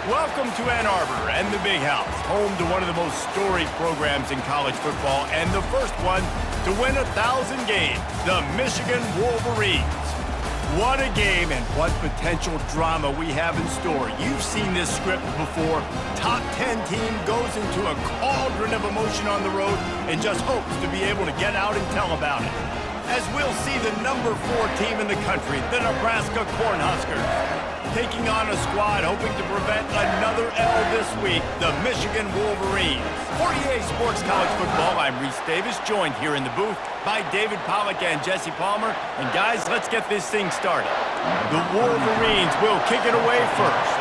Welcome to Ann Arbor and the Big House, home to one of the most storied programs in college football and the first one to win 1,000 games, the Michigan Wolverines. What a game and what potential drama we have in store. You've seen this script before. Top 10 team goes into a cauldron of emotion on the road and just hopes to be able to get out and tell about it. As we'll see the number 4 team in the country, the Nebraska Cornhuskers, taking on a squad hoping to prevent another L this week, the Michigan Wolverines. For EA Sports College Football, I'm Reese Davis, joined here in the booth by David Pollack and Jesse Palmer. And guys, let's get this thing started. The Wolverines will kick it away first.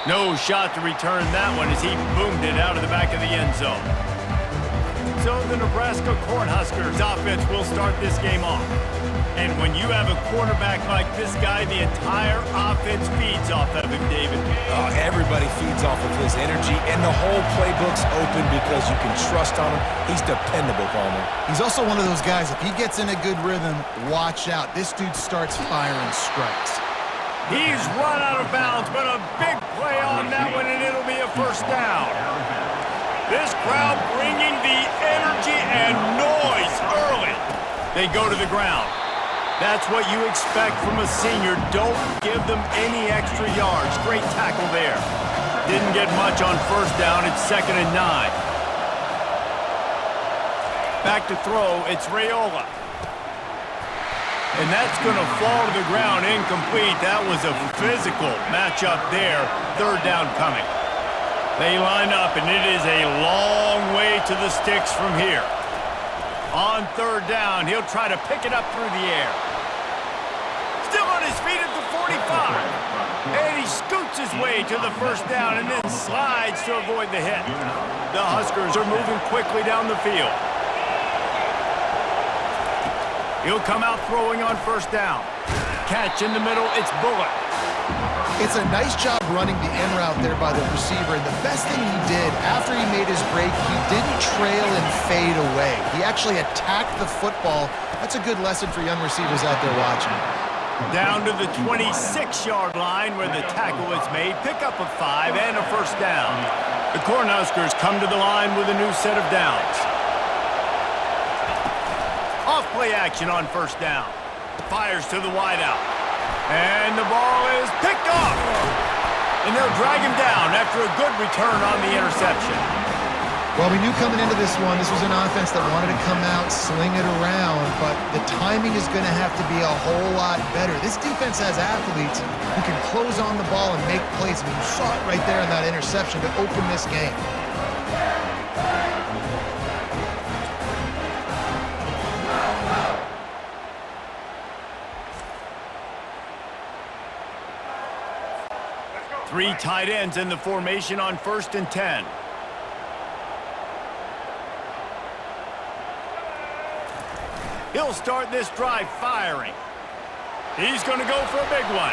No shot to return that one as he boomed it out of the back of the end zone. So the Nebraska Cornhuskers offense will start this game off. And when you have a quarterback like this guy, the entire offense feeds off of him, David. Oh, everybody feeds off of his energy, and the whole playbook's open because you can trust on him. He's dependable, Palmer. He's also one of those guys, if he gets in a good rhythm, watch out. This dude starts firing strikes. He's run out of bounds, but a big play on that one, and it'll be a first down. This crowd bringing the energy and noise early. They go to the ground. That's what you expect from a senior. Don't give them any extra yards. Great tackle there. Didn't get much on first down. It's 2nd and 9. Back to throw. It's Raiola. And that's going to fall to the ground incomplete. That was a physical matchup there. 3rd down coming. They line up, and it is a long way to the sticks from here. On 3rd down, he'll try to pick it up through the air. Still on his feet at the 45. And he scoots his way to the first down and then slides to avoid the hit. The Huskers are moving quickly down the field. He'll come out throwing on first down. Catch in the middle, it's Bullock. It's a nice job running the in route there by the receiver, and the best thing he did after he made his break, he didn't trail and fade away. He actually attacked the football. That's a good lesson for young receivers out there watching. Down to the 26-yard line where the tackle is made. Pick up a 5 and a first down. The Cornhuskers come to the line with a new set of downs. Off play action on first down. Fires to the wideout. And the ball is picked off. And they'll drag him down after a good return on the interception. Well, we knew coming into this one, this was an offense that wanted to come out, sling it around, but the timing is going to have to be a whole lot better. This defense has athletes who can close on the ball and make plays. I mean, you saw it right there in that interception to open this game. Three tight ends in the formation on 1st and 10. He'll start this drive firing. He's going to go for a big one.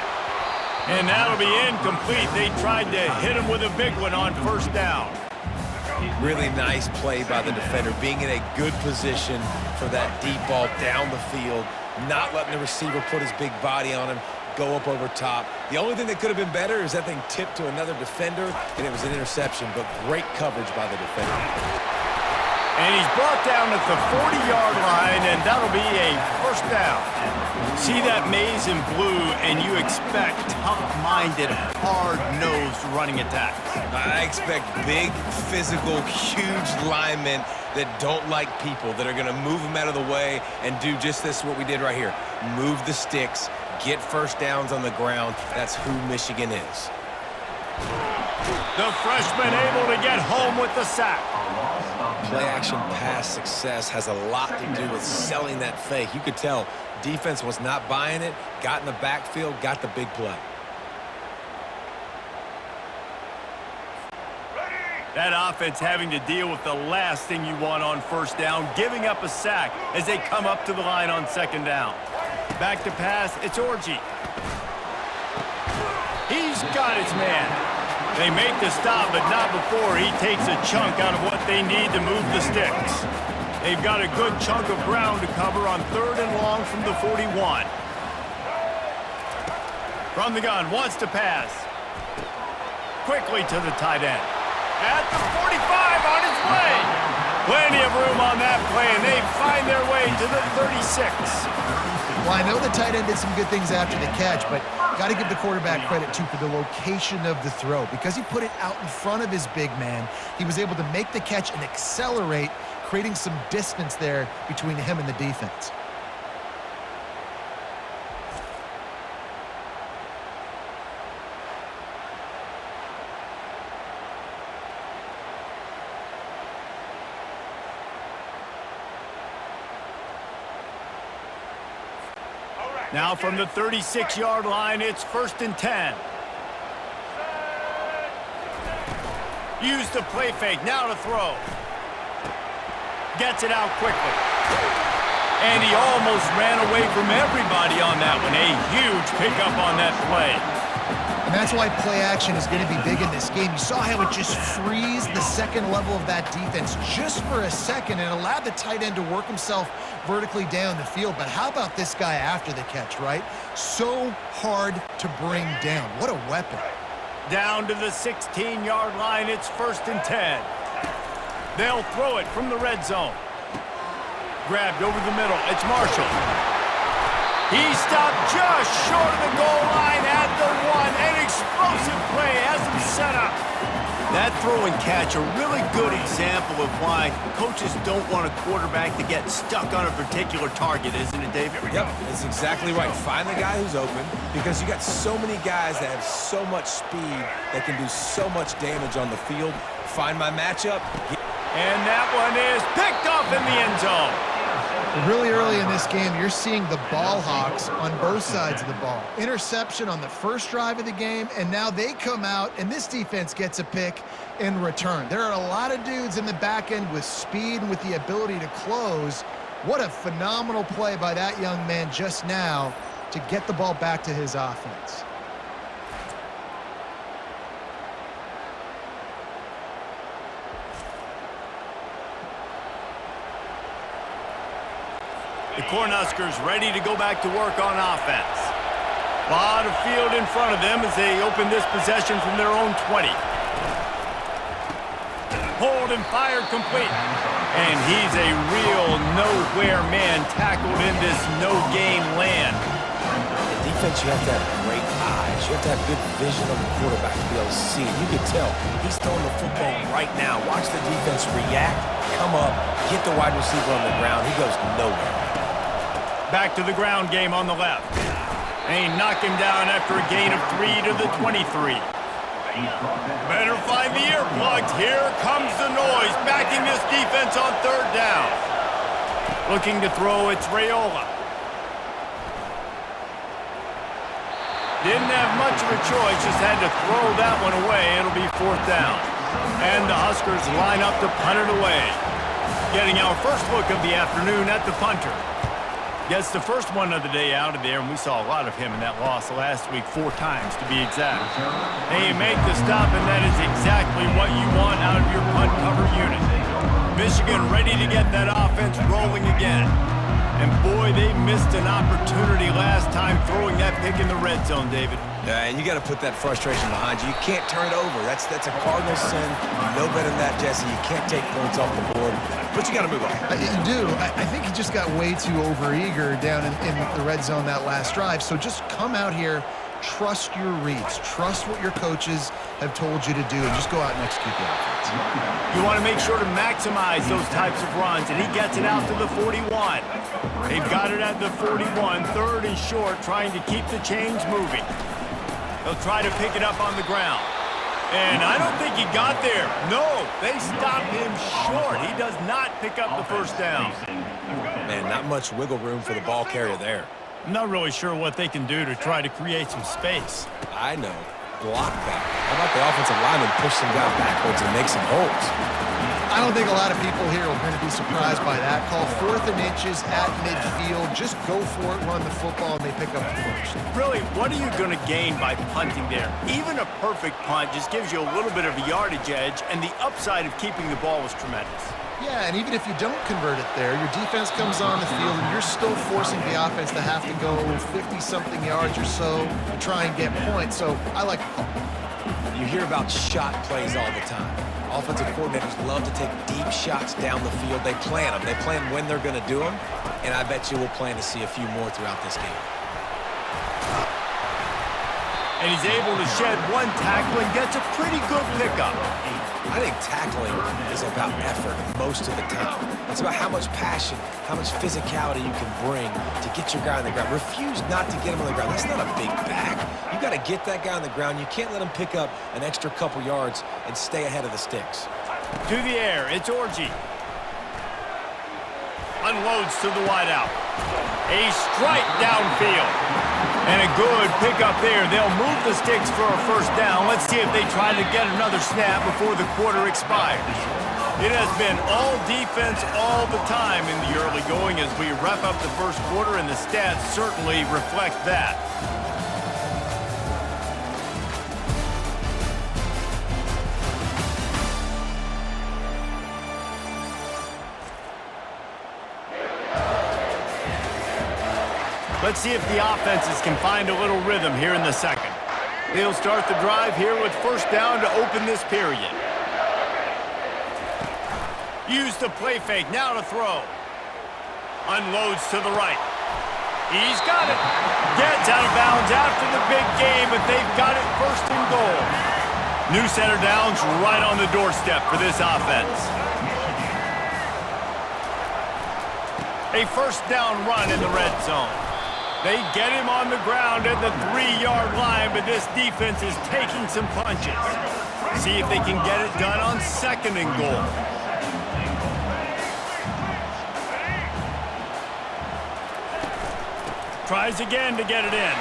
And that'll be incomplete. They tried to hit him with a big one on first down. Really nice play by the defender, being in a good position for that deep ball down the field, not letting the receiver put his big body on him, go up over top. The only thing that could have been better is that thing tipped to another defender, and it was an interception, but great coverage by the defender. And he's brought down at the 40-yard line, and that'll be a first down. See that maze in blue, and you expect tough-minded, hard-nosed running attacks. I expect big, physical, huge linemen that don't like people, that are going to move them out of the way and do just this, what we did right here. Move the sticks, get first downs on the ground. That's who Michigan is. The freshman able to get home with the sack. Play-action pass success has a lot to do with selling that fake. You could tell defense was not buying it, got in the backfield, got the big play. That offense having to deal with the last thing you want on first down, giving up a sack as they come up to the line on 2nd down. Back to pass, it's Orji. He's got his man. They make the stop, but not before he takes a chunk out of what they need to move the sticks. They've got a good chunk of ground to cover on 3rd and long from the 41. From the gun, wants to pass. Quickly to the tight end. At the 45, on his way. Plenty of room on that play, and they find their way to the 36. Well, I know the tight end did some good things after the catch, but got to give the quarterback credit, too, for the location of the throw. Because he put it out in front of his big man, he was able to make the catch and accelerate, creating some distance there between him and the defense. Now from the 36-yard line, it's 1st and 10. Use the play fake, now to throw. Gets it out quickly. And he almost ran away from everybody on that one. A huge pickup on that play. And that's why play action is going to be big in this game. You saw how it just freezed the second level of that defense just for a second and allowed the tight end to work himself vertically down the field. But how about this guy after the catch, right? So hard to bring down. What a weapon. Down to the 16-yard line, it's 1st and 10. They'll throw it from the red zone. Grabbed over the middle, it's Marshall. He stopped just short of the goal line at the 1. An explosive play has him set up. That throw and catch, a really good example of why coaches don't want a quarterback to get stuck on a particular target, isn't it, David? Yep, it's exactly right. Find the guy who's open because you got so many guys that have so much speed that can do so much damage on the field. Find my matchup. And that one is picked off in the end zone. Really early in this game, you're seeing the ball hawks on both sides of the ball. Interception on the first drive of the game, and now they come out, and this defense gets a pick in return. There are a lot of dudes in the back end with speed and with the ability to close. What a phenomenal play by that young man just now to get the ball back to his offense. The Cornhuskers ready to go back to work on offense. A lot of field in front of them as they open this possession from their own 20. Hold and fired complete. And he's a real nowhere man tackled in this no-game land. In defense, you have to have great eyes. You have to have good vision on the quarterback to be able to see it. You can tell he's throwing the football right now. Watch the defense react, come up, get the wide receiver on the ground. He goes nowhere. Back to the ground game on the left. And he knocked him down after a gain of 3 to the 23. Better find the earplugs. Here comes the noise, backing this defense on 3rd down. Looking to throw, it's Raiola. Didn't have much of a choice, just had to throw that one away. It'll be 4th down. And the Huskers line up to punt it away. Getting our first look of the afternoon at the punter. Gets the first one of the day out of there, and we saw a lot of him in that loss last week, 4 times to be exact. And you make the stop, and that is exactly what you want out of your punt cover unit. Michigan ready to get that offense rolling again. And boy, they missed an opportunity last time throwing that pick in the red zone, David. Yeah, and you got to put that frustration behind you. You can't turn it over. That's a cardinal sin. You know better than that, Jesse. You can't take points off the board, but you got to move on. You do. I think he just got way too overeager down in the red zone that last drive. So just come out here, trust your reads, trust what your coaches have told you to do, and just go out and execute the offense. You want to make sure to maximize those types of runs, and he gets it out to the 41. They've got it at the 41, 3rd and short, trying to keep the chains moving. They'll try to pick it up on the ground. And I don't think he got there. No, they stopped him short. He does not pick up the 1st down. Man, not much wiggle room for the ball carrier there. I'm not really sure what they can do to try to create some space. I know. Block that. How about the offensive lineman push some guy backwards and make some holes? I don't think a lot of people here are going to be surprised by that call. 4th and inches at midfield. Just go for it, run the football, and they pick up the 1st. Really, what are you going to gain by punting there? Even a perfect punt just gives you a little bit of a yardage edge, and the upside of keeping the ball is tremendous. Yeah, and even if you don't convert it there, your defense comes on the field and you're still forcing the offense to have to go 50-something yards or so to try and get points. So I like the call. You hear about shot plays all the time. Offensive coordinators love to take deep shots down the field. They plan them. They plan when they're going to do them, and I bet you we'll plan to see a few more throughout this game. And he's able to shed one tackle and gets a pretty good pickup. I think tackling is about effort most of the time. It's about how much passion, how much physicality you can bring to get your guy on the ground. Refuse not to get him on the ground. That's not a big back. You got to get that guy on the ground. You can't let him pick up an extra couple yards and stay ahead of the sticks. To the air, it's Orji. Unloads to the wideout. A strike downfield. And a good pickup there. They'll move the sticks for a first down. Let's see if they try to get another snap before the quarter expires. It has been all defense all the time in the early going as we wrap up the first quarter, and the stats certainly reflect that. Let's see if the offenses can find a little rhythm here in the second. They'll start the drive here with first down to open this period. Use the play fake, now to throw. Unloads to the right. He's got it. Gets out of bounds after the big game, but they've got it first and goal. New center downs right on the doorstep for this offense. A first down run in the red zone. They get him on the ground at the 3-yard line, but this defense is taking some punches. See if they can get it done on second and goal. Tries again to get it in.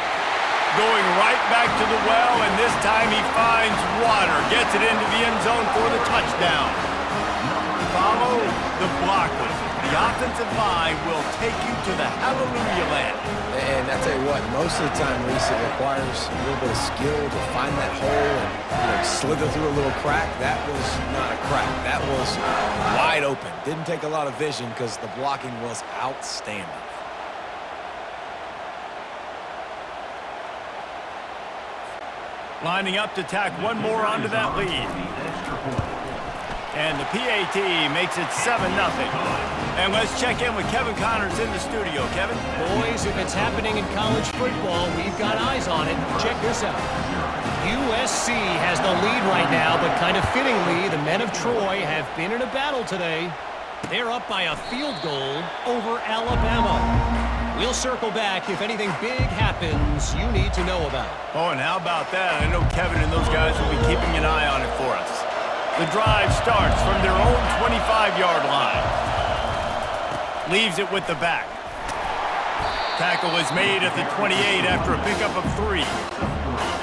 Going right back to the well, and this time he finds water. Gets it into the end zone for the touchdown. Follow the blockers. The offensive line will take you to the hallelujah land. And I tell you what, most of the time, Reese, it requires a little bit of skill to find that hole and slither through a little crack. That was not a crack. That was wide open. Didn't take a lot of vision because the blocking was outstanding. Lining up to tack one more onto that lead. And the PAT makes it 7-0. And let's check in with Kevin Connors in the studio. Kevin? Boys, if it's happening in college football, we've got eyes on it. Check this out. USC has the lead right now, but kind of fittingly, the men of Troy have been in a battle today. They're up by a field goal over Alabama. We'll circle back if anything big happens you need to know about. Oh, and how about that? I know Kevin and those guys will be keeping an eye on it for us. The drive starts from their own 25-yard line. Leaves it with the back. Tackle is made at the 28 after a pickup of 3.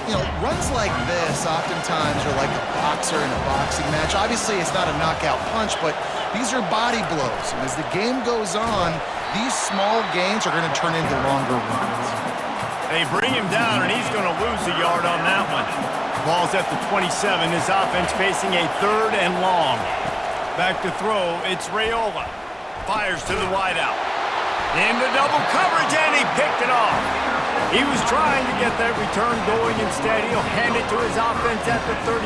You know, runs like this oftentimes are like a boxer in a boxing match. Obviously, it's not a knockout punch, but these are body blows. And as the game goes on, these small gains are going to turn into longer runs. They bring him down, and he's going to lose a yard on that one. Ball's at the 27. His offense facing a 3rd and long. Back to throw. It's Raiola. Fires to the wideout. Into double coverage, and he picked it off. He was trying to get that return going. Instead, he'll hand it to his offense at the 38.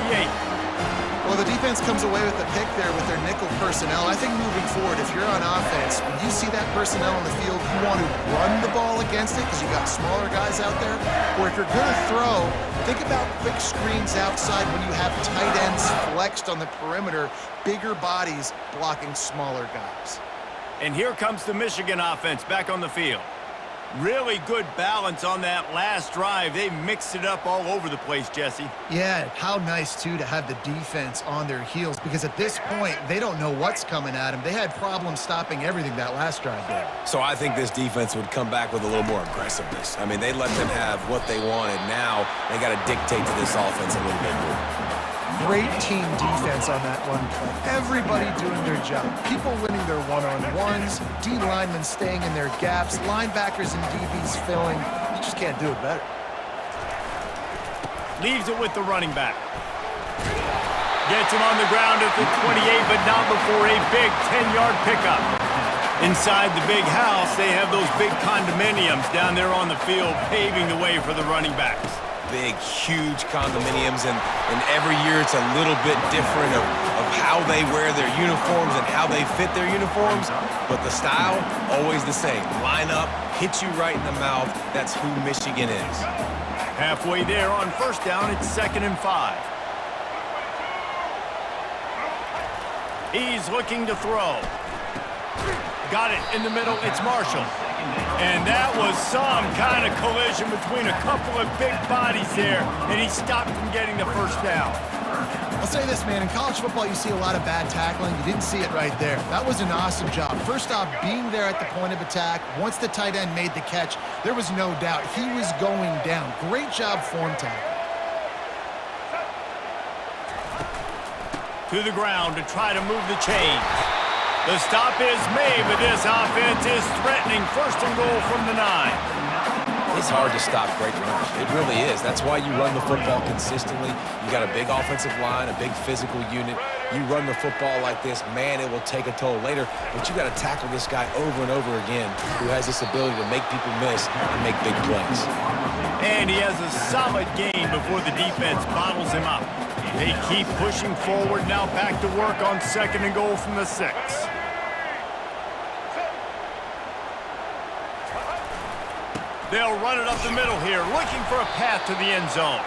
Well, the defense comes away with the pick there with their nickel personnel. I think moving forward, if you're on offense, when you see that personnel on the field, you want to run the ball against it because you got smaller guys out there. Or if you're going to throw, think about quick screens outside when you have tight ends flexed on the perimeter, bigger bodies blocking smaller guys. And here comes the Michigan offense back on the field. Really good balance on that last drive. They mixed it up all over the place, Jesse. Yeah, how nice, too, to have the defense on their heels because at this point, they don't know what's coming at them. They had problems stopping everything that last drive there. So I think this defense would come back with a little more aggressiveness. I mean, they let them have what they wanted. Now they got to dictate to this offense a little bit more. Great team defense on that one play. Everybody doing their job. People winning their one-on-ones, D linemen staying in their gaps, linebackers and DBs filling. You just can't do it better. Leaves it with the running back. Gets him on the ground at the 28, but not before a big 10-yard pickup. Inside the big house, they have those big condominiums down there on the field, paving the way for the running backs. Big, huge condominiums, and every year it's a little bit different of how they wear their uniforms and how they fit their uniforms, but the style, always the same. Line up, hit you right in the mouth. That's who Michigan is. Halfway there on first down, it's 2nd and 5. He's looking to throw. Got it in the middle, it's Marshall. And that was some kind of collision between a couple of big bodies there, and he stopped from getting the first down. I'll say this, man. In college football, you see a lot of bad tackling. You didn't see it right there. That was an awesome job. First off, being there at the point of attack. Once the tight end made the catch, there was no doubt he was going down. Great job form tackle. To the ground to try to move the chains. The stop is made, but this offense is threatening 1st and goal from the 9. It's hard to stop great runners. It really is. That's why you run the football consistently. You got a big offensive line, a big physical unit. You run the football like this, man, it will take a toll later. But you got to tackle this guy over and over again who has this ability to make people miss and make big plays. And he has a solid gain before the defense bottles him up. They keep pushing forward, now back to work on 2nd and goal from the 6. They'll run it up the middle here, looking for a path to the end zone.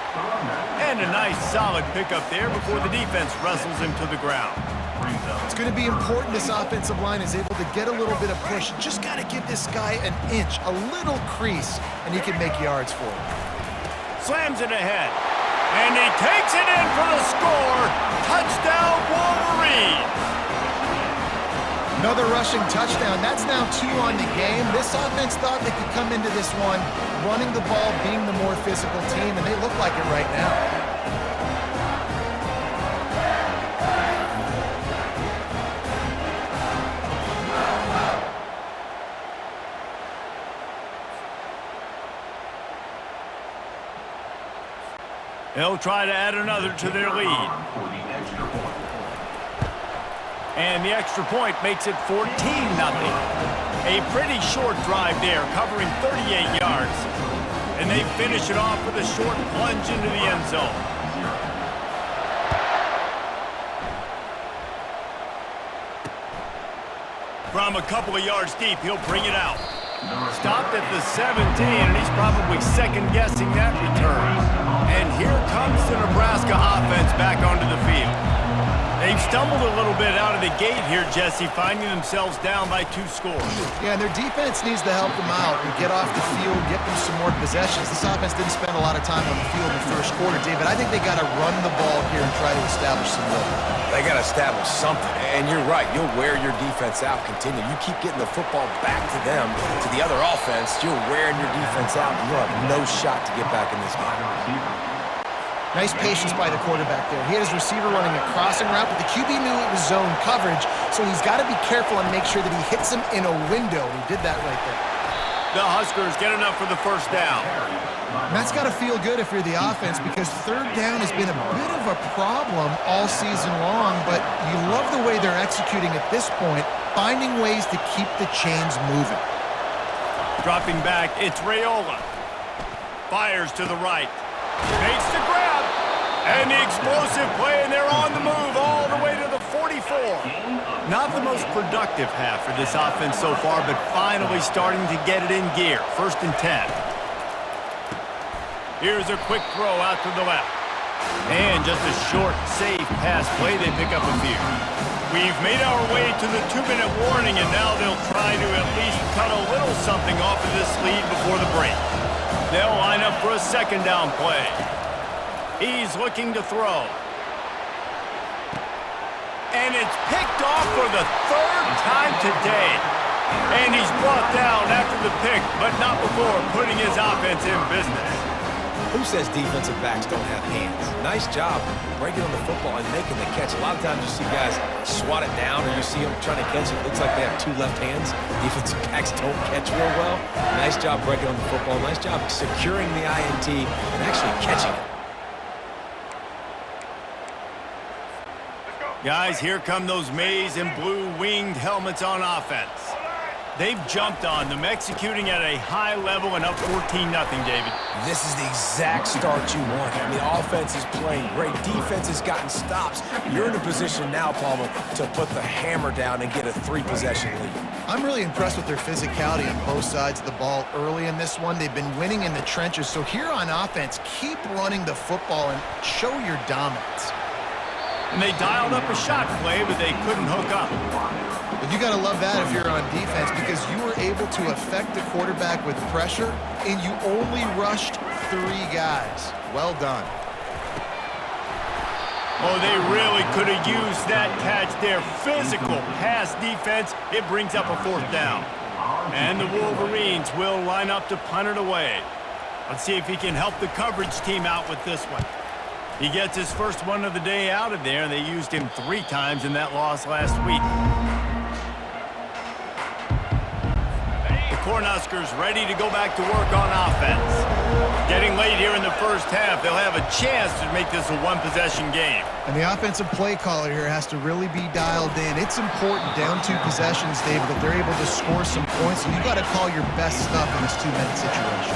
And a nice solid pickup there before the defense wrestles him to the ground. It's going to be important this offensive line is able to get a little bit of push. You just got to give this guy an inch, a little crease, and he can make yards for it. Slams it ahead. And he takes it in for the score. Touchdown, Wolverines. Another rushing touchdown. That's now 2 on the game. This offense thought they could come into this one running the ball, being the more physical team, and they look like it right now. They'll try to add another to their lead. And the extra point makes it 14-0. A pretty short drive there, covering 38 yards. And they finish it off with a short plunge into the end zone. From a couple of yards deep, he'll bring it out. Stopped at the 17, and he's probably second-guessing that return. And here comes the Nebraska offense back onto the field. They've stumbled a little bit out of the gate here, Jesse, finding themselves down by 2 scores. Yeah, and their defense needs to help them out and get off the field, get them some more possessions. This offense didn't spend a lot of time on the field in the first quarter, David. I think they got to run the ball here and try to establish some rhythm. They got to establish something, and you're right. You'll wear your defense out, continue. You keep getting the football back to them, to the other offense, you're wearing your defense out, and you'll have no shot to get back in this game. Nice patience by the quarterback there. He had his receiver running a crossing route, but the QB knew it was zone coverage, so he's got to be careful and make sure that he hits him in a window. He did that right there. The Huskers get enough for the first down. And that's got to feel good if you're the offense, because 3rd down has been a bit of a problem all season long, but you love the way they're executing at this point, finding ways to keep the chains moving. Dropping back, it's Raiola. Fires to the right. Makes the grab. And the explosive play, and they're on the move all the way to the 44. Not the most productive half for this offense so far, but finally starting to get it in gear. 1st and 10. Here's a quick throw out to the left. And just a short, safe pass play, they pick up a few. We've made our way to the 2-minute warning, and now they'll try to at least cut a little something off of this lead before the break. They'll line up for a 2nd down play. He's looking to throw. And it's picked off for the 3rd time today. And he's brought down after the pick, but not before putting his offense in business. Who says defensive backs don't have hands? Nice job breaking on the football and making the catch. A lot of times you see guys swat it down, or you see them trying to catch it. It looks like they have 2 left hands. Defensive backs don't catch real well. Nice job breaking on the football. Nice job securing the INT and actually catching it. Guys, here come those maize and blue winged helmets on offense. They've jumped on them, executing at a high level and up 14-0, David. This is the exact start you want. I mean, the offense is playing great. Defense has gotten stops. You're in a position now, Palmer, to put the hammer down and get a 3-possession lead. I'm really impressed with their physicality on both sides of the ball early in this one. They've been winning in the trenches. So here on offense, keep running the football and show your dominance. And they dialed up a shot play, but they couldn't hook up. But you got to love that if you're on defense, because you were able to affect the quarterback with pressure, and you only rushed 3 guys. Well done. Oh, they really could have used that catch there. Physical pass defense. It brings up a 4th down. And the Wolverines will line up to punt it away. Let's see if he can help the coverage team out with this one. He gets his first one of the day out of there. They used him 3 times in that loss last week. The Cornhuskers ready to go back to work on offense. Getting late here in the first half, they'll have a chance to make this a 1-possession game. And the offensive play caller here has to really be dialed in. It's important down 2 possessions, David, that they're able to score some points. And you got to call your best stuff in this 2-minute situation.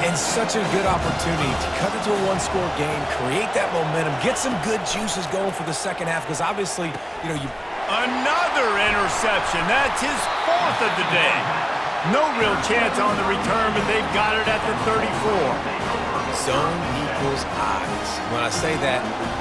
And such a good opportunity to cut into a 1-score game, create that momentum, get some good juices going for the second half, because obviously, you know, Another interception. That's his 4th of the day. No real chance on the return, but they've got it at the 34. Zone equals eyes. When I say that,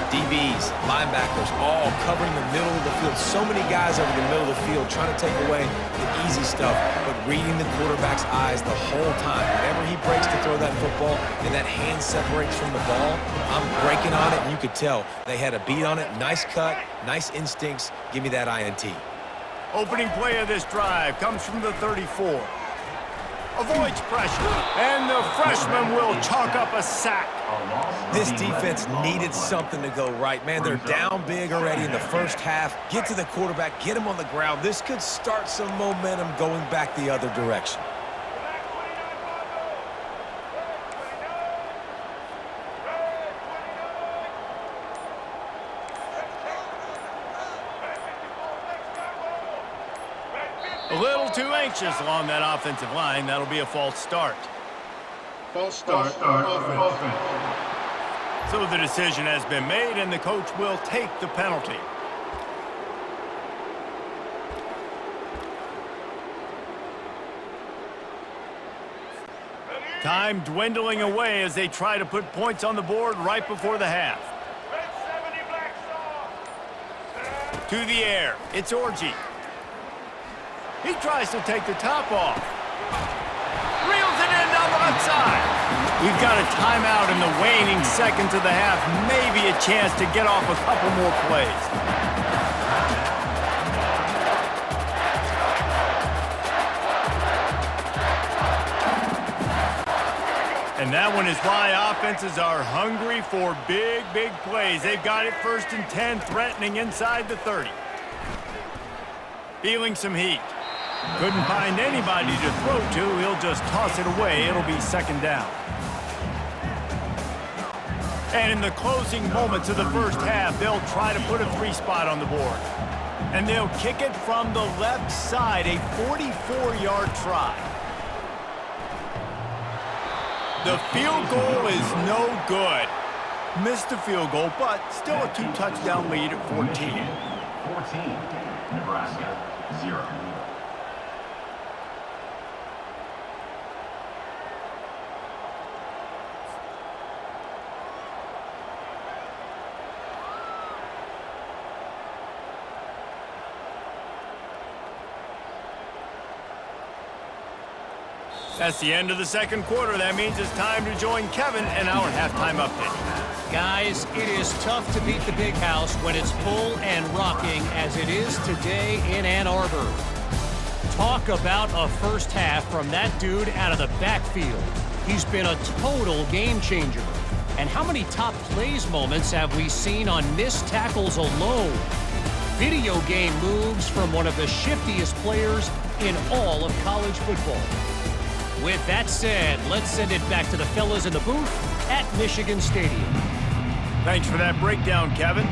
DBs, linebackers, all covering the middle of the field. So many guys over the middle of the field trying to take away the easy stuff, but reading the quarterback's eyes the whole time. Whenever he breaks to throw that football and that hand separates from the ball, I'm breaking on it, and you could tell they had a beat on it. Nice cut, nice instincts. Give me that INT. Opening play of this drive comes from the 34. Avoids pressure, and the freshman will chalk up a sack. This defense needed something to go right. Man, they're down big already in the first half. Get to the quarterback, get him on the ground. This could start some momentum going back the other direction. A little too anxious along that offensive line. That'll be a false start. False start. Offense. So the decision has been made, and the coach will take the penalty. Time dwindling away as they try to put points on the board right before the half. To the air. It's Orji. He tries to take the top off. Reels it in down the left side. We've got a timeout in the waning seconds of the half. Maybe a chance to get off a couple more plays. And that one is why offenses are hungry for big, big plays. They've got it 1st and 10, threatening inside the 30. Feeling some heat. Couldn't find anybody to throw to. He'll just toss it away. It'll be 2nd down. And in the closing moments of the first half, they'll try to put a 3-spot on the board. And they'll kick it from the left side, a 44-yard try. The field goal is no good. Missed the field goal, but still a 2-touchdown lead at 14. 14, Nebraska, 0. That's the end of the second quarter. That means it's time to join Kevin in our halftime update. Guys, it is tough to beat the Big House when it's full and rocking as it is today in Ann Arbor. Talk about a first half from that dude out of the backfield. He's been a total game changer. And how many top plays moments have we seen on missed tackles alone? Video game moves from one of the shiftiest players in all of college football. With that said, let's send it back to the fellas in the booth at Michigan Stadium. Thanks for that breakdown, Kevin.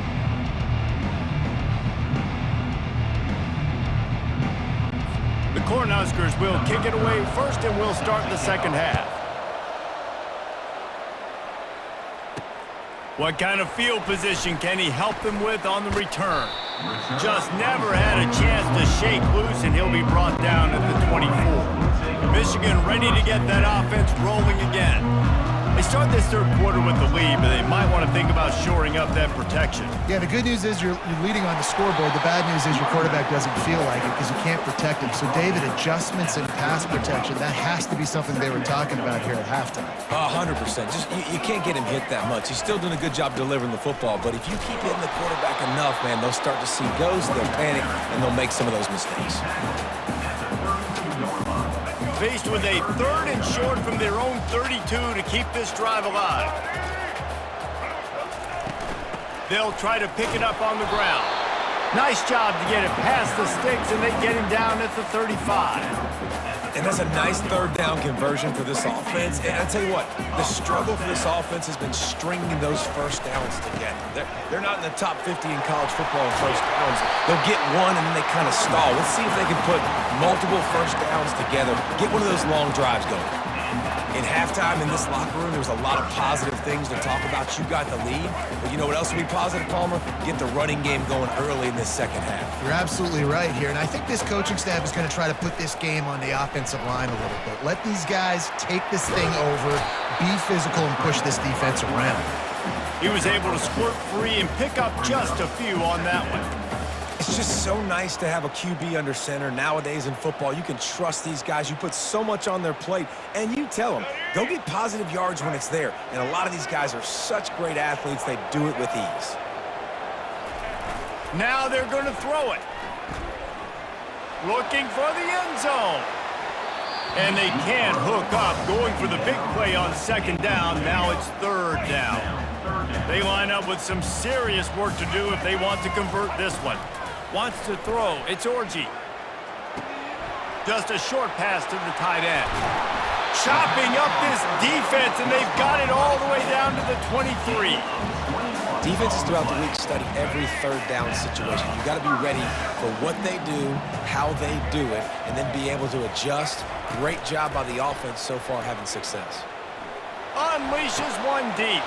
Cornhuskers will kick it away first, and we'll start the second half. What kind of field position can he help them with on the return? Just never had a chance to shake loose, and he'll be brought down at the 24. Michigan ready to get that offense rolling again. They start this third quarter with the lead, but they might want to think about shoring up that protection. Yeah, the good news is you're leading on the scoreboard. The bad news is your quarterback doesn't feel like it because you can't protect him. So, David, adjustments in pass protection, that has to be something they were talking about here at halftime. 100%. Just you can't get him hit that much. He's still doing a good job delivering the football, but if you keep hitting the quarterback enough, man, they'll start to see ghosts, they'll panic, and they'll make some of those mistakes. Faced with a 3rd and short from their own 32 to keep this drive alive. They'll try to pick it up on the ground. Nice job to get it past the sticks, and they get him down at the 35. And that's a nice third down conversion for this offense. And I tell you what, the struggle for this offense has been stringing those first downs together. They're not in the top 50 in college football in first downs. They'll get one and then they kind of stall. Let's see if they can put multiple first downs together, get one of those long drives going. In halftime in this locker room, there was a lot of positive things to talk about. You got the lead, but you know what else will be positive, Palmer? Get the running game going early in this second half. You're absolutely right here, and I think this coaching staff is going to try to put this game on the offensive line a little bit. Let these guys take this thing over, be physical, and push this defense around. He was able to squirt free and pick up just a few on that one. It's just so nice to have a QB under center. Nowadays in football, you can trust these guys. You put so much on their plate, and you tell them, go get positive yards when it's there. And a lot of these guys are such great athletes, they do it with ease. Now they're going to throw it. Looking for the end zone. And they can't hook up. Going for the big play on second down. Now it's third down. They line up with some serious work to do if they want to convert this one. Wants to throw. It's Orji. Just a short pass to the tight end. Chopping up this defense, and they've got it all the way down to the 23. Defenses throughout the week study every third down situation. You got to be ready for what they do, how they do it, and then be able to adjust. Great job by the offense so far having success. Unleashes one deep.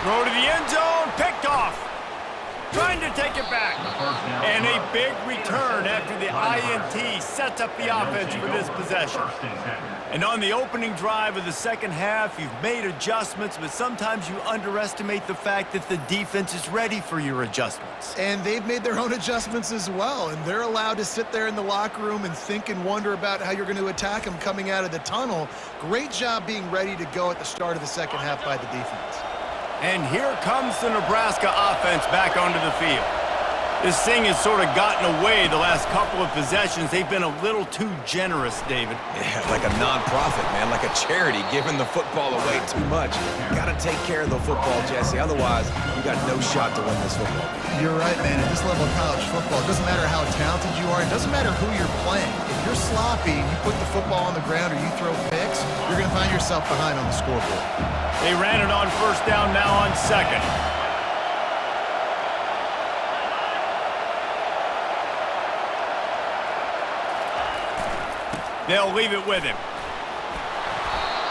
Throw to the end zone, picked off. Trying to take it back. And a big return after the INT sets up the offense for this possession. And on the opening drive of the second half, you've made adjustments, but sometimes you underestimate the fact that the defense is ready for your adjustments. And they've made their own adjustments as well, and they're allowed to sit there in the locker room and think and wonder about how you're going to attack them coming out of the tunnel. Great job being ready to go at the start of the second half by the defense. And here comes the Nebraska offense back onto the field. This thing has sort of gotten away the last couple of possessions. They've been a little too generous, David. Yeah, like a non-profit, man, like a charity giving the football away too much. Got to take care of the football, Jesse. Otherwise, you got no shot to win this football game. You're right, man. At this level of college football, it doesn't matter how talented you are. It doesn't matter who you're playing. If you're sloppy and you put the football on the ground or you throw picks, you're going to find yourself behind on the scoreboard. They ran it on first down, now on second. They'll leave it with him.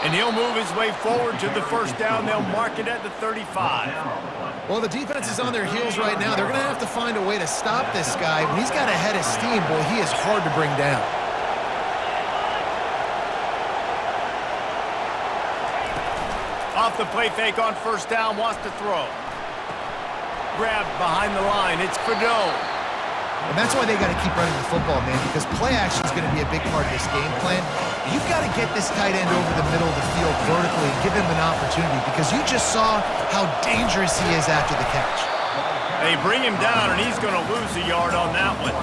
And he'll move his way forward to the first down. They'll mark it at the 35. Well, the defense is on their heels right now. They're going to have to find a way to stop this guy. When he's got a head of steam, boy, he is hard to bring down. Off the play fake on first down, wants to throw. Grabbed behind the line. It's Fedone. And that's why they got to keep running the football, man, because play action is going to be a big part of this game plan. You've got to get this tight end over the middle of the field vertically and give him an opportunity, because you just saw how dangerous he is after the catch. They bring him down, and he's going to lose a yard on that one.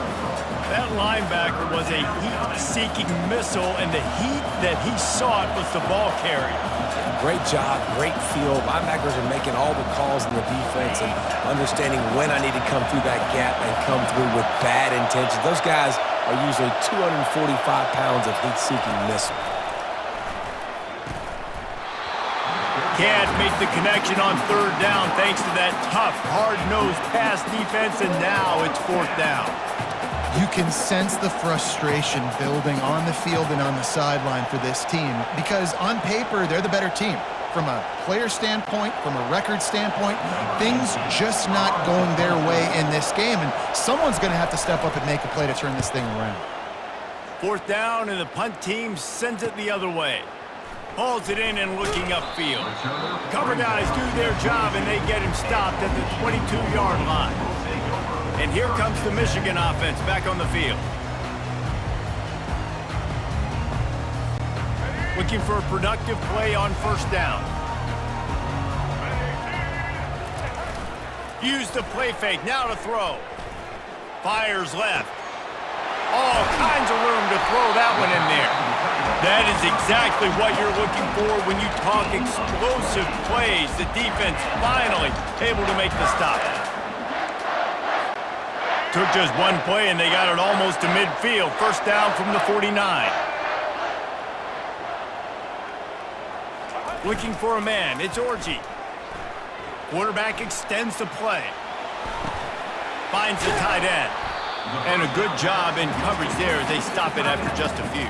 That linebacker was a heat-seeking missile, and the heat that he sought was the ball carrier. Great job, great feel. Linebackers are making all the calls in the defense and understanding when I need to come through that gap and come through with bad intentions. Those guys are usually 245 pounds of heat-seeking missile. Can't make the connection on third down thanks to that tough, hard-nosed pass defense, and now it's fourth down. You can sense the frustration building on the field and on the sideline for this team because on paper, they're the better team. From a player standpoint, from a record standpoint, things just not going their way in this game, and someone's going to have to step up and make a play to turn this thing around. 4th down, and the punt team sends it the other way. Hauls it in and looking upfield. Cover guys do their job, and they get him stopped at the 22-yard line. And here comes the Michigan offense back on the field. Looking for a productive play on 1st down. Use the play fake, now to throw. Fires left. All kinds of room to throw that one in there. That is exactly what you're looking for when you talk explosive plays. The defense finally able to make the stop. Took just one play and they got it almost to midfield. 1st down from the 49. Looking for a man, it's Orji. Quarterback extends the play. Finds the tight end. And a good job in coverage there as they stop it after just a few.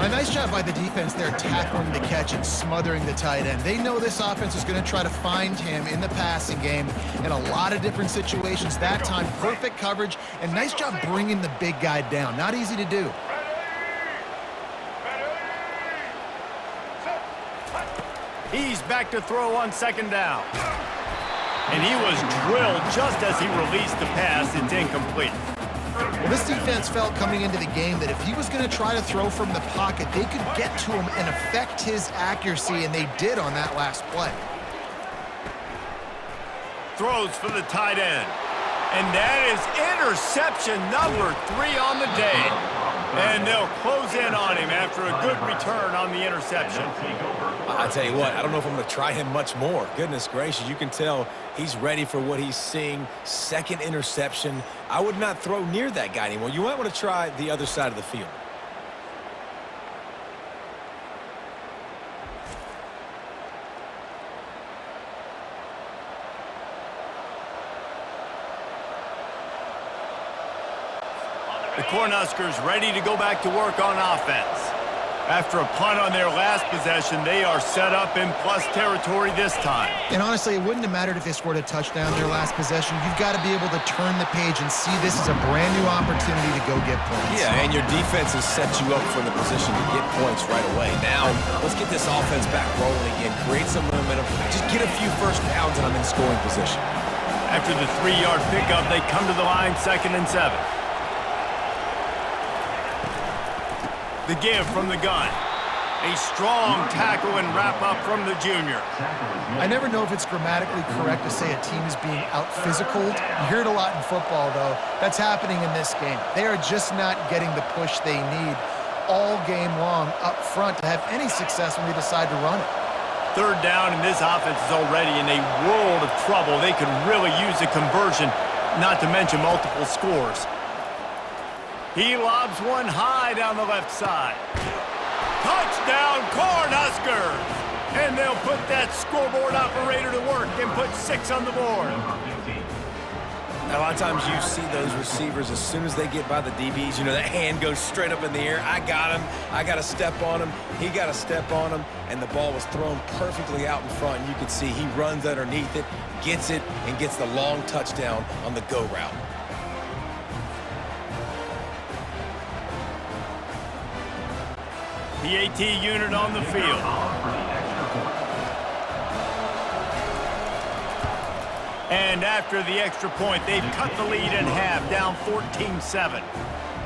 A nice job by the defense there tackling the catch and smothering the tight end. They know this offense is going to try to find him in the passing game in a lot of different situations. That time, perfect coverage and nice job bringing the big guy down. Not easy to do. He's back to throw on 2nd down. And he was drilled just as he released the pass. It's incomplete. Well, this defense felt coming into the game that if he was going to try to throw from the pocket, they could get to him and affect his accuracy, and they did on that last play. Throws for the tight end. And that is interception number 3 on the day. And they'll close in on him after a good return on the interception. I tell you what, I don't know if I'm going to try him much more. Goodness gracious, you can tell he's ready for what he's seeing. 2nd interception. I would not throw near that guy anymore. You might want to try the other side of the field. The Cornhuskers ready to go back to work on offense. After a punt on their last possession, they are set up in plus territory this time. And honestly, it wouldn't have mattered if they scored a touchdown their last possession. You've got to be able to turn the page and see this as a brand new opportunity to go get points. Yeah, and your defense has set you up for the position to get points right away. Now, let's get this offense back rolling again, create some momentum, just get a few 1st downs, and I'm in scoring position. After the 3-yard pickup, they come to the line 2nd and 7. The give from the gun. A strong tackle and wrap-up from the junior. I never know if it's grammatically correct to say a team is being out-physicaled. You hear it a lot in football, though. That's happening in this game. They are just not getting the push they need all game long up front to have any success when they decide to run it. 3rd down, and this offense is already in a world of trouble. They could really use a conversion, not to mention multiple scores. He lobs one high down the left side. Touchdown, Cornhuskers! And they'll put that scoreboard operator to work and put 6 on the board. A lot of times you see those receivers, as soon as they get by the DBs, you know, that hand goes straight up in the air. I got him. I got to step on him. He got to step on him. And the ball was thrown perfectly out in front. And you can see he runs underneath it, gets it, and gets the long touchdown on the go route. The AT unit on the field. And after the extra point, they've cut the lead in half, down 14-7.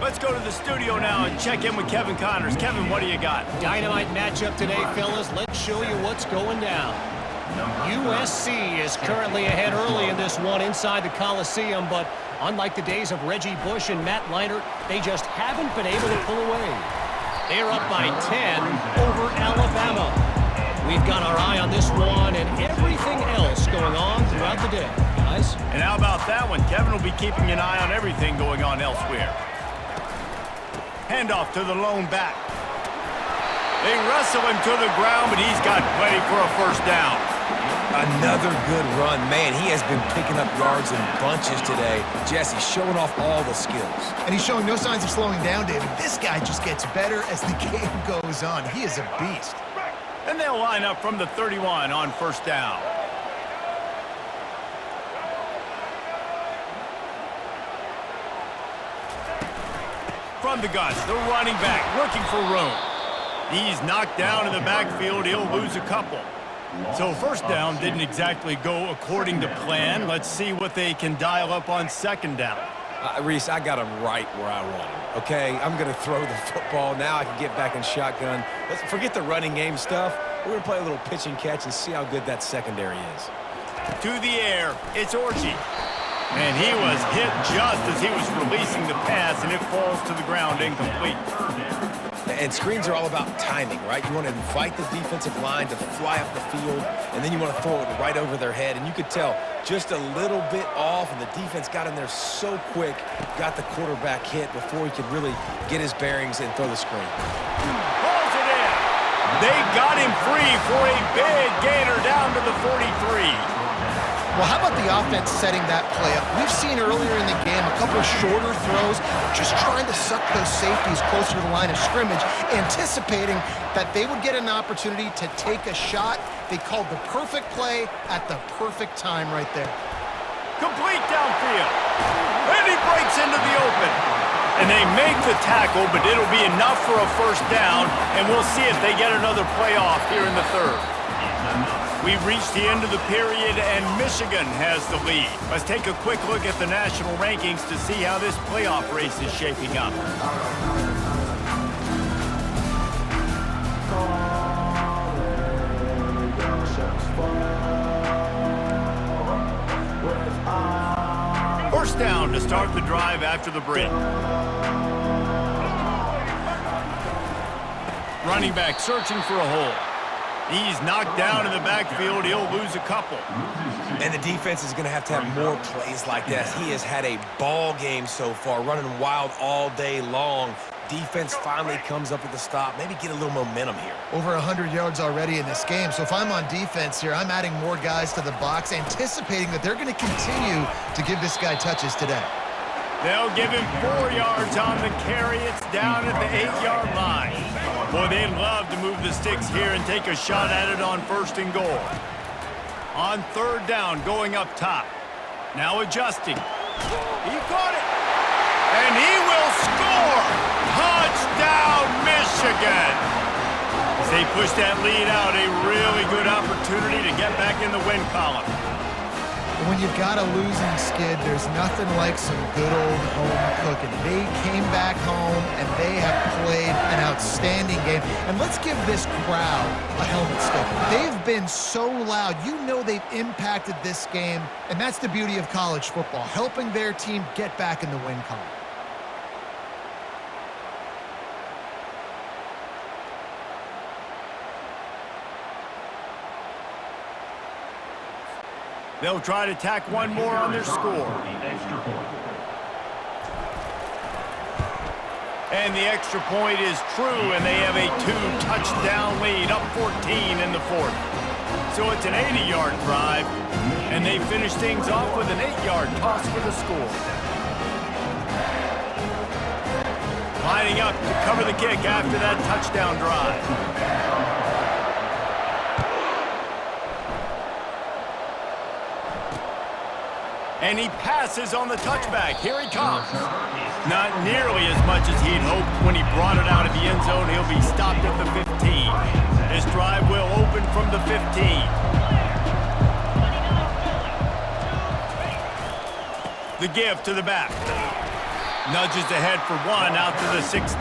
Let's go to the studio now and check in with Kevin Connors. Kevin, what do you got? Dynamite matchup today, fellas. Let's show you what's going down. USC is currently ahead early in this one inside the Coliseum, but unlike the days of Reggie Bush and Matt Leinart, they just haven't been able to pull away. They're up by 10 over Alabama. We've got our eye on this one and everything else going on throughout the day, guys. And how about that one? Kevin will be keeping an eye on everything going on elsewhere. Handoff to the lone back. They wrestle him to the ground, but he's got plenty for a 1st down. Another good run. Man, he has been picking up yards in bunches today. Jesse showing off all the skills. And he's showing no signs of slowing down, David. This guy just gets better as the game goes on. He is a beast. And they'll line up from the 31 on first down. From the gun, the running back looking for room. He's knocked down in the backfield. He'll lose a couple. So first down didn't exactly go according to plan. Let's see what they can dial up on second down. Reese, I got him right where I want him, okay? I'm going to throw the football. Now I can get back in shotgun. Let's forget the running game stuff. We're going to play a little pitch and catch and see how good that secondary is. To the air, it's Orchie. And he was hit just as he was releasing the pass, and it falls to the ground incomplete. And screens are all about timing, right? You want to invite the defensive line to fly up the field, and then you want to throw it right over their head. And you could tell just a little bit off, and the defense got in there so quick, got the quarterback hit before he could really get his bearings and throw the screen. Pulls it in. They got him free for a big gainer down to the 43. Well, how about the offense setting that play up? We've seen earlier in the game a couple of shorter throws, just trying to suck those safeties closer to the line of scrimmage, anticipating that they would get an opportunity to take a shot. They called the perfect play at the perfect time right there. Complete downfield. And he breaks into the open. And they make the tackle, but it'll be enough for a first down, and we'll see if they get another playoff here in the third. We've reached the end of the period, and Michigan has the lead. Let's take a quick look at the national rankings to see how this playoff race is shaping up. First down to start the drive after the break. Running back searching for a hole. He's knocked down in the backfield. He'll lose a couple. And the defense is going to have more plays like this. He has had a ball game so far, running wild all day long. Defense finally comes up with a stop. Maybe get a little momentum here. Over 100 yards already in this game. So if I'm on defense here, I'm adding more guys to the box, anticipating that they're going to continue to give this guy touches today. They'll give him 4 yards on the carry. It's down at the 8-yard line. Boy, they'd love to move the sticks here and take a shot at it on first and goal. On third down, going up top. Now adjusting. He caught it. And he will score! Touchdown, Michigan! As they push that lead out, a really good opportunity to get back in the win column. When you've got a losing skid, there's nothing like some good old home cooking. They came back home, and they have played an outstanding game. And let's give this crowd a helmet stick. They've been so loud. You know they've impacted this game, and that's the beauty of college football, helping their team get back in the win column. They'll try to tack one more on their score. And the extra point is true, and they have a 2-touchdown lead, up 14 in the fourth. So it's an 80-yard drive, and they finish things off with an 8-yard toss for the score. Lining up to cover the kick after that touchdown drive. And he passes on the touchback. Here he comes. Not nearly as much as he'd hoped when he brought it out of the end zone. He'll be stopped at the 15. This drive will open from the 15. The give to the back. Nudges ahead for one out to the 16.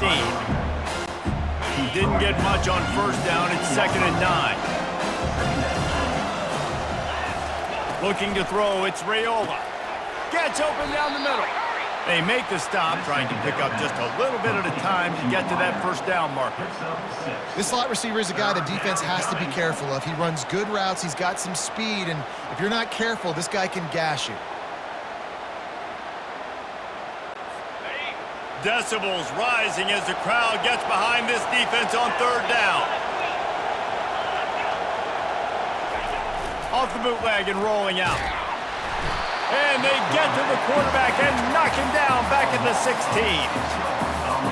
Didn't get much on first down. It's 2nd and 9. Looking to throw, it's Raiola. Gets open down the middle. They make the stop, trying to pick up just a little bit at a time to get to that first down marker. This slot receiver is a guy the defense has to be careful of. He runs good routes, he's got some speed, and if you're not careful, this guy can gash you. Decibels rising as the crowd gets behind this defense on third down. Off the bootleg and rolling out. And they get to the quarterback and knock him down back at the 16.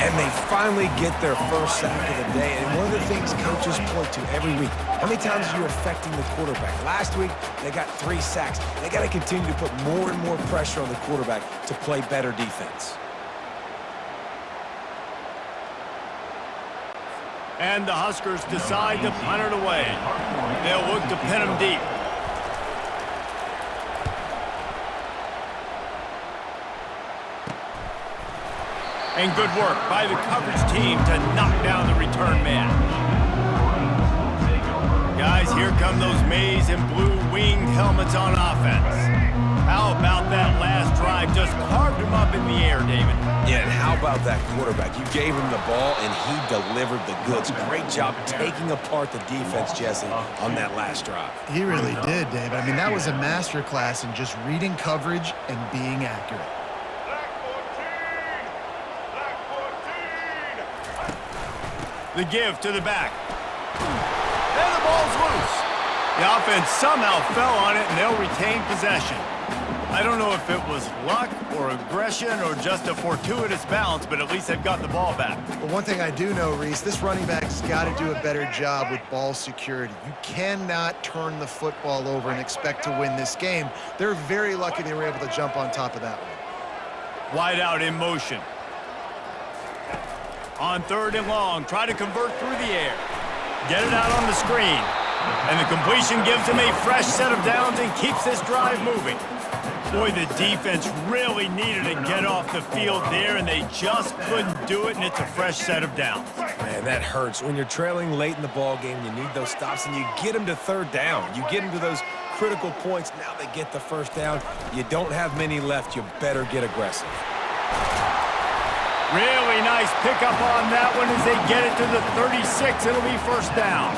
And they finally get their first sack of the day. And one of the things coaches point to every week, how many times are you affecting the quarterback? Last week, they got 3 sacks. They got to continue to put more and more pressure on the quarterback to play better defense. And the Huskers decide to punt it away. They'll look to pin him deep. And good work by the coverage team to knock down the return man. Guys, here come those maize and blue winged helmets on offense. How about that last drive? Just carved him up in the air, David. Yeah, and how about that quarterback? You gave him the ball, and he delivered the goods. Great job taking apart the defense, Jesse, on that last drive. He really did, David. I mean, that was a masterclass in just reading coverage and being accurate. The give to the back. And the ball's loose. The offense somehow fell on it, and they'll retain possession. I don't know if it was luck or aggression or just a fortuitous bounce, but at least they've got the ball back. But one thing I do know, Reese, this running back's got to do a better job with ball security. You cannot turn the football over and expect to win this game. They're very lucky they were able to jump on top of that one. Wide out in motion. On 3rd and long, try to convert through the air. Get it out on the screen. And the completion gives him a fresh set of downs and keeps this drive moving. Boy, the defense really needed to get off the field there, and they just couldn't do it, and it's a fresh set of downs. Man, that hurts. When you're trailing late in the ball game, you need those stops, and you get them to 3rd down. You get them to those critical points. Now they get the 1st down. You don't have many left. You better get aggressive. Really nice pickup on that one as they get it to the 36. It'll be 1st down.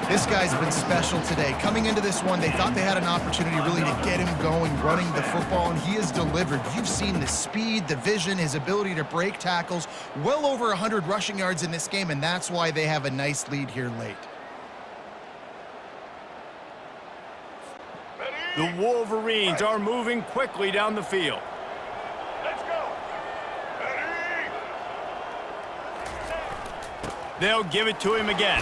This guy's been special today. Coming into this one, they thought they had an opportunity really to get him going, running the football, and he has delivered. You've seen the speed, the vision, his ability to break tackles. Well over 100 rushing yards in this game, and that's why they have a nice lead here late. The Wolverines are moving quickly down the field. They'll give it to him again.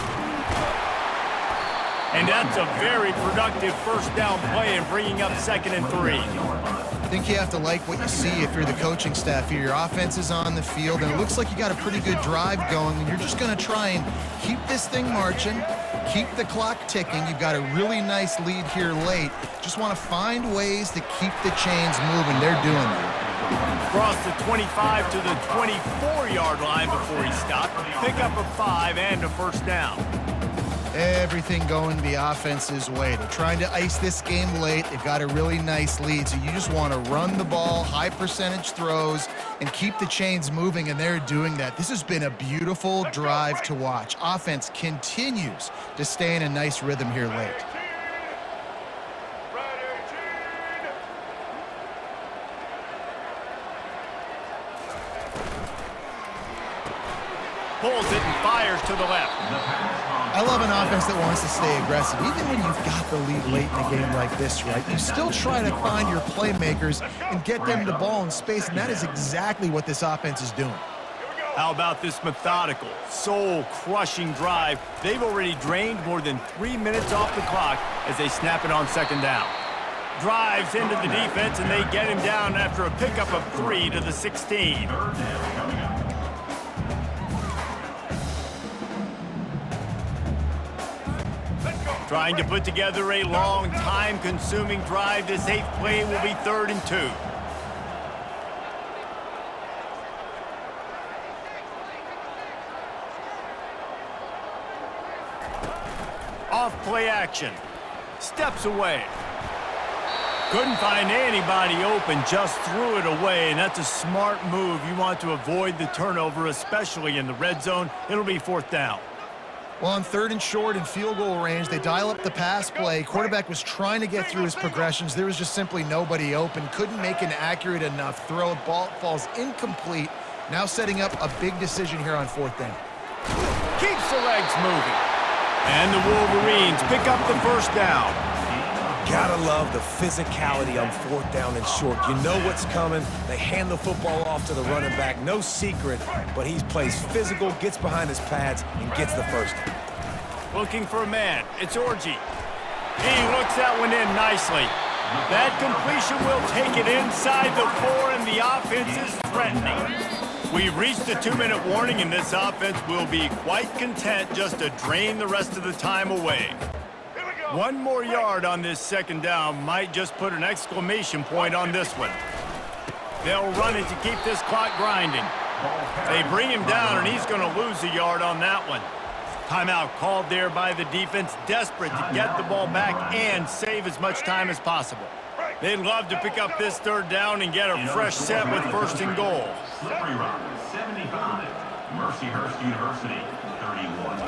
And that's a very productive 1st down play in bringing up 2nd and 3. I think you have to like what you see if you're the coaching staff here. Your offense is on the field, and it looks like you got a pretty good drive going, and you're just going to try and keep this thing marching, keep the clock ticking. You've got a really nice lead here late. Just want to find ways to keep the chains moving. They're doing that. Across the 25 to the 24-yard line before he stopped. Pick up a 5 and a 1st down. Everything going the offense's way. They're trying to ice this game late. They've got a really nice lead, so you just want to run the ball, high percentage throws, and keep the chains moving, and they're doing that. This has been a beautiful drive to watch. Offense continues to stay in a nice rhythm here late. Pulls it and fires to the left. I love an offense that wants to stay aggressive. Even when you've got the lead late in a game like this, right, you still try to find your playmakers and get them the ball in space, and that is exactly what this offense is doing. How about this methodical, soul-crushing drive? They've already drained more than 3 minutes off the clock as they snap it on 2nd down. Drives into the defense, and they get him down after a pickup of 3 to the 16. Trying to put together a long, time-consuming drive. This 8th play will be 3rd and 2. Off play action. Steps away. Couldn't find anybody open, just threw it away, and that's a smart move. You want to avoid the turnover, especially in the red zone. It'll be 4th down. Well, on 3rd and short and field goal range, they dial up the pass play. Quarterback was trying to get through his progressions. There was just simply nobody open. Couldn't make an accurate enough throw. Ball falls incomplete. Now setting up a big decision here on 4th down. Keeps the legs moving. And the Wolverines pick up the 1st down. Gotta love the physicality on fourth down and short. You know what's coming. They hand the football off to the running back. No secret, but he plays physical, gets behind his pads, and gets the first down. Looking for a man. It's Orji. He looks that one in nicely. That completion will take it inside the 4, and the offense is threatening. We've reached the 2-minute warning, and this offense will be quite content just to drain the rest of the time away. 1 more yard on this second down might just put an exclamation point on this one. They'll run it to keep this clock grinding. They bring him down, and he's going to lose a yard on that one. Timeout called there by the defense, desperate to get the ball back and save as much time as possible. They'd love to pick up this third down and get a fresh set with 1st and goal. Slippery Rock, 75. Mercyhurst University, 31.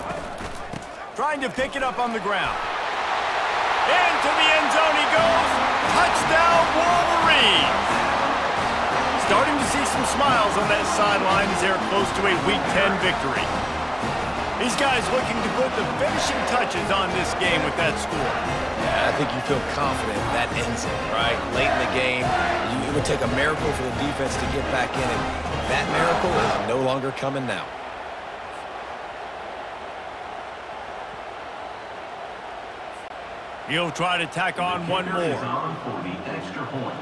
Trying to pick it up on the ground. Into the end zone he goes. Touchdown, Wolverines! Starting to see some smiles on that sideline as they're close to a Week 10 victory. These guys looking to put the finishing touches on this game with that score. Yeah, I think you feel confident that ends it, right? Late in the game, it would take a miracle for the defense to get back in it. That miracle is no longer coming now. He'll try to tack on one more. On for the extra point.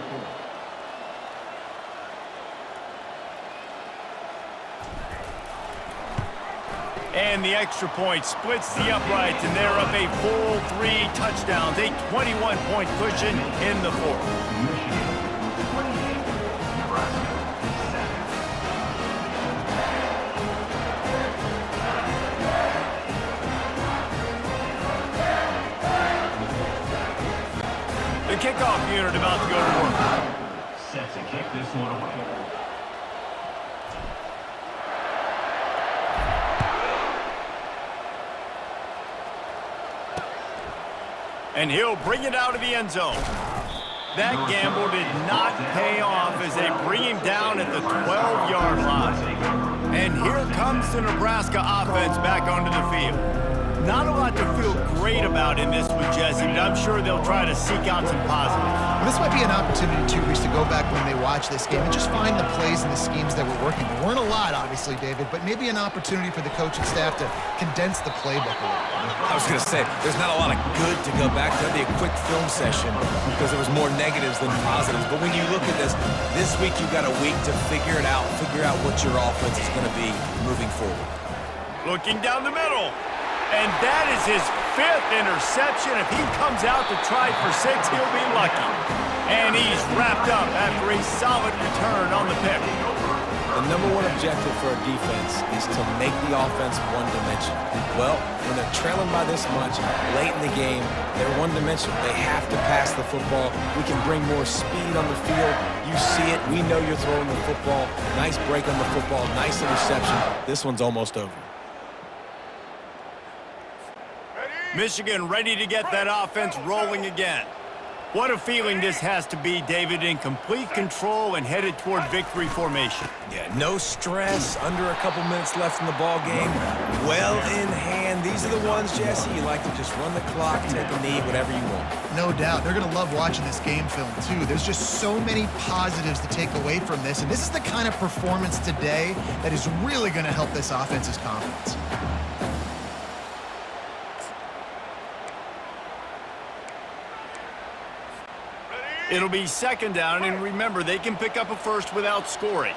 And the extra point splits the uprights, and they're up a full 3 touchdowns, a 21-point cushion in the 4th. Michigan, 28. Nebraska, 7. The kickoff unit about to go to work. Set to kick this one away. And he'll bring it out of the end zone. That gamble did not pay off as they bring him down at the 12-yard line. And here comes the Nebraska offense back onto the field. Not a lot to feel great about in this one, Jesse, but I'm sure they'll try to seek out some positives. Well, this might be an opportunity, too, Reese, to go back when they watch this game and just find the plays and the schemes that were working. There weren't a lot, obviously, David, but maybe an opportunity for the coaching staff to condense the playbook a little bit. I was going to say, there's not a lot of good to go back to. That'd be a quick film session because there was more negatives than positives. But when you look at this week you've got a week to figure it out, figure out what your offense is going to be moving forward. Looking down the middle. And that is his 5th interception. If he comes out to try for 6, he'll be lucky. And he's wrapped up after a solid return on the pick. The number 1 objective for a defense is to make the offense one-dimensional. Well, when they're trailing by this much, late in the game, they're one-dimensional. They have to pass the football. We can bring more speed on the field. You see it. We know you're throwing the football. Nice break on the football. Nice interception. This one's almost over. Michigan ready to get that offense rolling again. What a feeling this has to be, David, in complete control and headed toward victory formation. Yeah, no stress, under a couple minutes left in the ball game. Well in hand. These are the ones, Jesse, you like to just run the clock, take a knee, whatever you want. No doubt. They're going to love watching this game film, too. There's just so many positives to take away from this, and this is the kind of performance today that is really going to help this offense's confidence. It'll be 2nd down, and remember, they can pick up a first without scoring.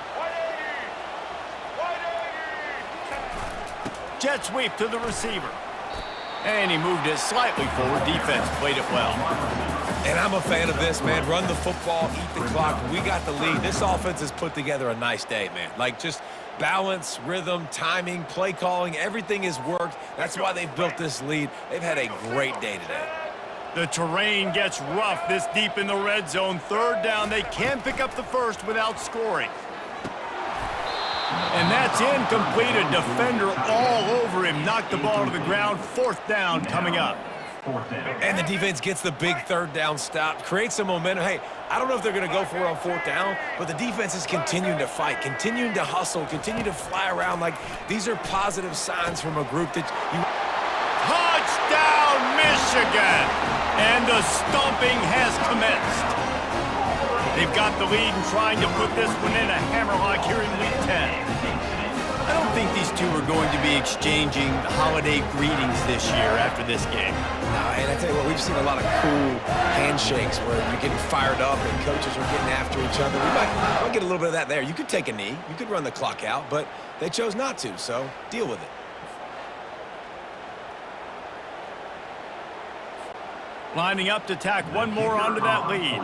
Jet sweep to the receiver. And he moved it slightly forward. Defense played it well. And I'm a fan of this, man. Run the football, eat the clock. We got the lead. This offense has put together a nice day, man. Like, just balance, rhythm, timing, play calling, everything has worked. That's why they've built this lead. They've had a great day today. The terrain gets rough this deep in the red zone. 3rd down. They can pick up the first without scoring. And that's incomplete. A defender all over him. Knocked the ball to the ground. 4th down coming up. And the defense gets the big 3rd down stop. Creates some momentum. Hey, I don't know if they're going to go for it on 4th down, but the defense is continuing to fight, continuing to hustle, continue to fly around. Like, these are positive signs from a group that you... Touchdown, Michigan! And the stomping has commenced. They've got the lead and trying to put this one in a hammerlock here in Week 10. I don't think these two are going to be exchanging holiday greetings this year after this game. No, and I tell you what, we've seen a lot of cool handshakes where you're getting fired up and coaches are getting after each other. We might get a little bit of that there. You could take a knee. You could run the clock out, but they chose not to, so deal with it. Lining up to tack one more onto that lead.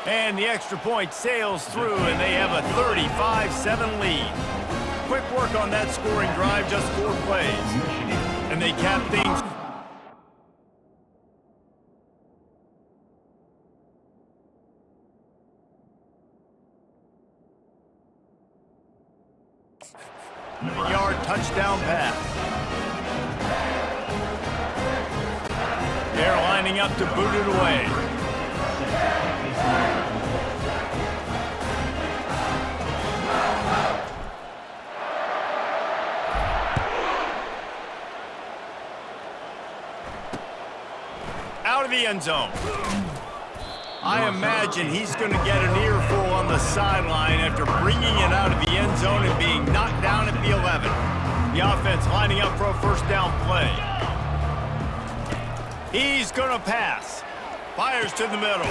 And the extra point sails through, and they have a 35-7 lead. Quick work on that scoring drive, just 4 plays. And they cap things. Yard touchdown pass. They're lining up to boot it away. Out of the end zone. I imagine he's going to get an earful on the sideline after bringing it out of the end zone and being knocked down at the 11. The offense lining up for a first down play. He's going to pass. Fires to the middle.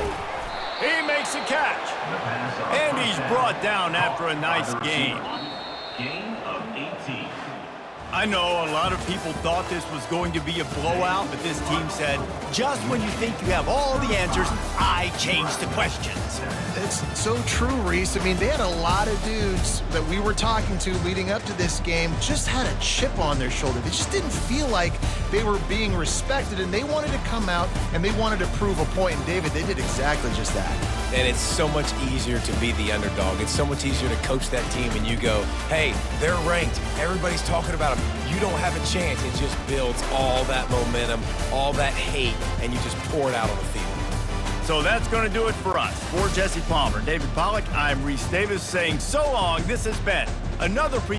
He makes a catch. And he's brought down after a nice gain. Gain of 18. I know a lot of people thought this was going to be a blowout, but this team said, just when you think you have all the answers, I change the questions. It's so true, Reese. I mean, they had a lot of dudes that we were talking to leading up to this game just had a chip on their shoulder. They just didn't feel like they were being respected, and they wanted to come out and they wanted to prove a point. And David, they did exactly just that. And it's so much easier to be the underdog. It's so much easier to coach that team and you go, hey, they're ranked. Everybody's talking about them. You don't have a chance. It just builds all that momentum, all that hate, and you just pour it out on the field. So that's going to do it for us. For Jesse Palmer, David Pollack, I'm Reese Davis saying so long. This has been another